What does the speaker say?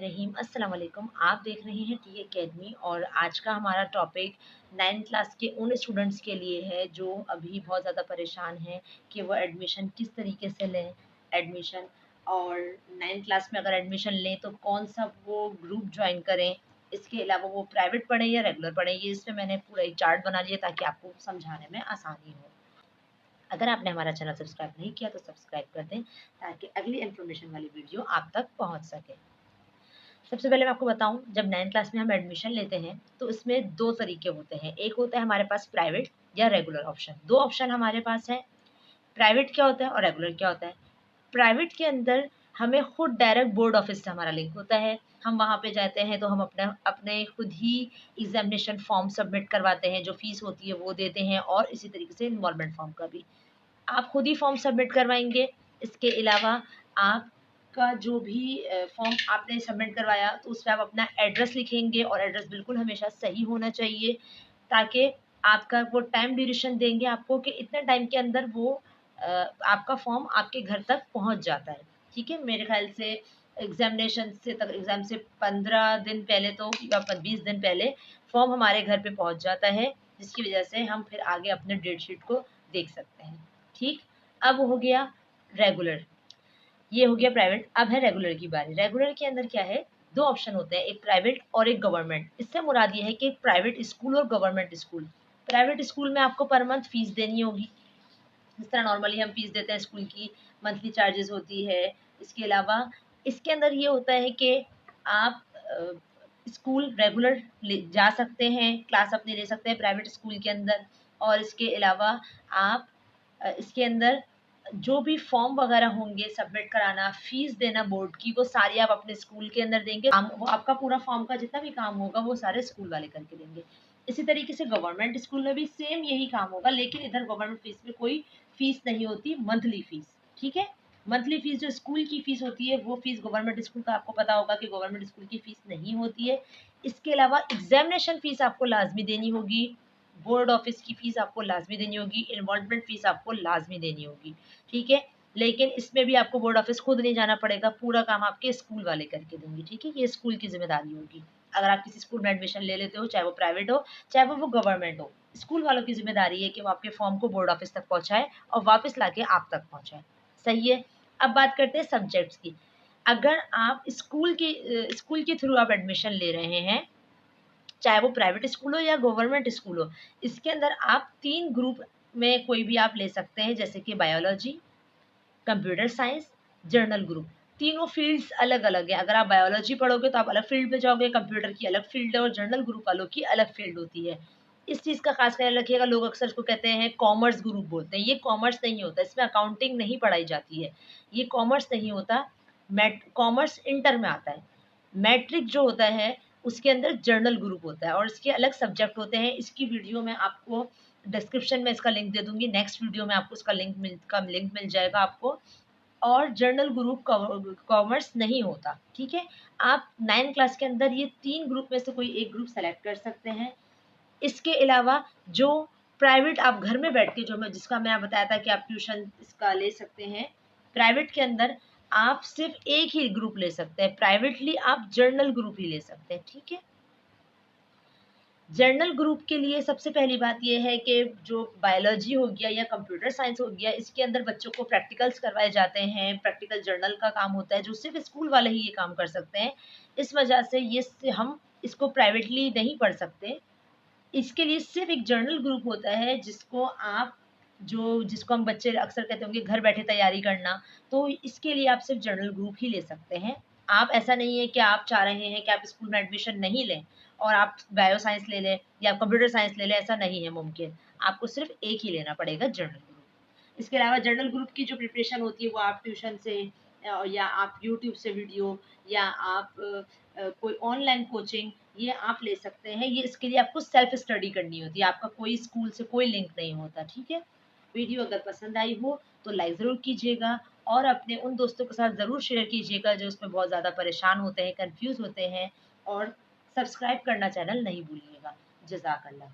रहीम अस्सलाम वालेकुम। आप देख रहे हैं टी अकेडमी और आज का हमारा टॉपिक 9th क्लास के उन स्टूडेंट्स के लिए है जो अभी बहुत ज़्यादा परेशान हैं कि वो एडमिशन किस तरीके से लें एडमिशन, और 9th क्लास में अगर एडमिशन लें तो कौन सा वो ग्रुप ज्वाइन करें। इसके अलावा वो प्राइवेट पढ़ें या रेगुलर पढ़ें, ये इस पे मैंने पूरा एक चार्ट बना लिया ताकि आपको समझाने में आसानी हो। अगर आपने हमारा चैनल सब्सक्राइब नहीं किया तो सब्सक्राइब कर दें ताकि अगली इन्फॉर्मेशन वाली वीडियो आप तक पहुंच सके। सबसे पहले मैं आपको बताऊं, जब 9th क्लास में हम एडमिशन लेते हैं तो इसमें दो तरीके होते हैं। एक होता है हमारे पास प्राइवेट या रेगुलर ऑप्शन। दो ऑप्शन हमारे पास है। प्राइवेट क्या होता है और रेगुलर क्या होता है। प्राइवेट के अंदर हमें खुद डायरेक्ट बोर्ड ऑफिस से हमारा लिंक होता है। हम वहाँ पे जाते हैं तो हम अपने अपने खुद ही एग्जामिनेशन फॉर्म सबमिट करवाते हैं, जो फीस होती है वो देते हैं, और इसी तरीके से इन्वॉल्वमेंट फॉर्म का भी आप खुद ही फॉर्म सबमिट करवाएंगे। इसके अलावा आपका जो भी फॉर्म आपने सबमिट करवाया तो उस पर आप अपना एड्रेस लिखेंगे, और एड्रेस बिल्कुल हमेशा सही होना चाहिए ताकि आपका वो टाइम ड्यूरेशन देंगे आपको कि इतने टाइम के अंदर वो आपका फॉर्म आपके घर तक पहुंच जाता है। ठीक है, मेरे ख्याल से एग्जामिनेशन से तक एग्ज़ाम से 15 दिन पहले तो या 20 दिन पहले फॉर्म हमारे घर पे पहुंच जाता है, जिसकी वजह से हम फिर आगे अपने डेट शीट को देख सकते हैं। ठीक, अब हो गया रेगुलर, ये हो गया प्राइवेट। अब है रेगुलर की बारी। रेगुलर के अंदर क्या है, दो ऑप्शन होते हैं, एक प्राइवेट और एक गवर्नमेंट। इससे मुराद ये है कि एक प्राइवेट स्कूल और गवर्नमेंट स्कूल। प्राइवेट स्कूल में आपको पर मंथ फीस देनी होगी, जिस तरह नॉर्मली हम फीस देते हैं स्कूल की, मंथली चार्जेस होती है। इसके अलावा इसके अंदर ये होता है कि आप स्कूल रेगुलर जा सकते हैं, क्लास अपनी ले सकते हैं प्राइवेट स्कूल के अंदर। और इसके अलावा आप इसके अंदर जो भी फॉर्म वगैरह होंगे सबमिट कराना, फीस देना बोर्ड की, वो सारी आप अपने स्कूल के अंदर देंगे। वो आपका पूरा फॉर्म का जितना भी काम होगा वो सारे स्कूल वाले करके देंगे। इसी तरीके से गवर्नमेंट स्कूल में भी सेम यही काम होगा, लेकिन इधर गवर्नमेंट फीस में कोई फीस नहीं होती, मंथली फीस। ठीक है, मंथली फीस जो स्कूल की फीस होती है वो फीस गवर्नमेंट स्कूल का, आपको पता होगा कि गवर्नमेंट स्कूल की फीस नहीं होती है। इसके अलावा एग्जामिनेशन फीस आपको लाजमी देनी होगी, बोर्ड ऑफिस की फीस आपको लाजमी देनी होगी, इन्वॉल्वमेंट फीस आपको लाजमी देनी होगी। ठीक है, लेकिन इसमें भी आपको बोर्ड ऑफिस खुद नहीं जाना पड़ेगा, पूरा काम आपके स्कूल वाले करके देंगे। ठीक है, ये स्कूल की जिम्मेदारी होगी। अगर आप किसी स्कूल में एडमिशन ले लेते हो, चाहे वो प्राइवेट हो चाहे वो गवर्नमेंट हो, स्कूल वालों की जिम्मेदारी है कि वो आपके फॉर्म को बोर्ड ऑफिस तक पहुंचाए और वापस लाके आप तक पहुंचाए। सही है, अब बात करते हैं सब्जेक्ट्स की। अगर आप स्कूल के थ्रू आप एडमिशन ले रहे हैं, चाहे वो प्राइवेट स्कूल हो या गवर्नमेंट स्कूल हो, इसके अंदर आप 3 ग्रुप में कोई भी आप ले सकते हैं, जैसे कि biology, computer science, journal group. तीनों फील्ड्स अलग-अलग हैं। अगर आप बायोलॉजी पढ़ोगे तो आप अलग फील्ड में जाओगे, कंप्यूटर की अलग फील्ड है और जर्नल ग्रुप वालों की अलग फील्ड होती है। इस चीज़ का खास ख्याल रखिएगा। लोग अक्सर इसको कहते हैं कॉमर्स ग्रुप बोलते हैं, ये कॉमर्स नहीं होता, इसमें अकाउंटिंग नहीं पढ़ाई जाती है, ये कॉमर्स नहीं होता। कॉमर्स इंटर में आता है। मैट्रिक जो होता है उसके अंदर जर्नल ग्रुप होता है और इसके अलग सब्जेक्ट होते हैं। इसकी वीडियो मैं आपको डिस्क्रिप्शन में इसका लिंक दे दूंगी, नेक्स्ट वीडियो में आपको इसका लिंक मिल जाएगा आपको। और जर्नल ग्रुप कॉमर्स नहीं होता। ठीक है, आप 9th क्लास के अंदर ये 3 ग्रुप में से कोई एक ग्रुप सेलेक्ट कर सकते हैं। इसके अलावा जो प्राइवेट आप घर में बैठ के, जो मैं जिसका मैं बताया था कि आप ट्यूशन इसका ले सकते हैं, प्राइवेट के अंदर आप सिर्फ एक ही ग्रुप ले सकते हैं, प्राइवेटली आप जर्नल ग्रुप ही ले सकते हैं। ठीक है, जर्नल ग्रुप के लिए सबसे पहली बात यह है कि जो बायोलॉजी हो गया या कंप्यूटर साइंस हो गया, इसके अंदर बच्चों को प्रैक्टिकल्स करवाए जाते हैं। प्रैक्टिकल जर्नल का काम होता है जो सिर्फ स्कूल वाले ही ये काम कर सकते हैं। इस वजह से हम इसको प्राइवेटली नहीं पढ़ सकते। इसके लिए सिर्फ एक जर्नल ग्रुप होता है जिसको हम बच्चे अक्सर कहते होंगे घर बैठे तैयारी करना, तो इसके लिए आप सिर्फ जर्नल ग्रुप ही ले सकते हैं। आप ऐसा नहीं है कि आप चाह रहे हैं कि आप स्कूल में एडमिशन नहीं लें और आप बायो साइंस ले लें या कंप्यूटर साइंस ले लें, ऐसा नहीं है मुमकिन। आपको सिर्फ एक ही लेना पड़ेगा, जर्नल ग्रुप। इसके अलावा जर्नल ग्रुप की जो प्रिपरेशन होती है वो आप ट्यूशन से या आप यूट्यूब से वीडियो, या आप कोई ऑनलाइन कोचिंग, ये आप ले सकते हैं। ये इसके लिए आपको सेल्फ स्टडी करनी होती है, आपका कोई स्कूल से कोई लिंक नहीं होता। ठीक है, वीडियो अगर पसंद आई हो तो लाइक ज़रूर कीजिएगा और अपने उन दोस्तों के साथ ज़रूर शेयर कीजिएगा जो उसमें बहुत ज़्यादा परेशान होते हैं, कंफ्यूज होते हैं, और सब्सक्राइब करना चैनल नहीं भूलिएगा। जज़ाकल्लाह।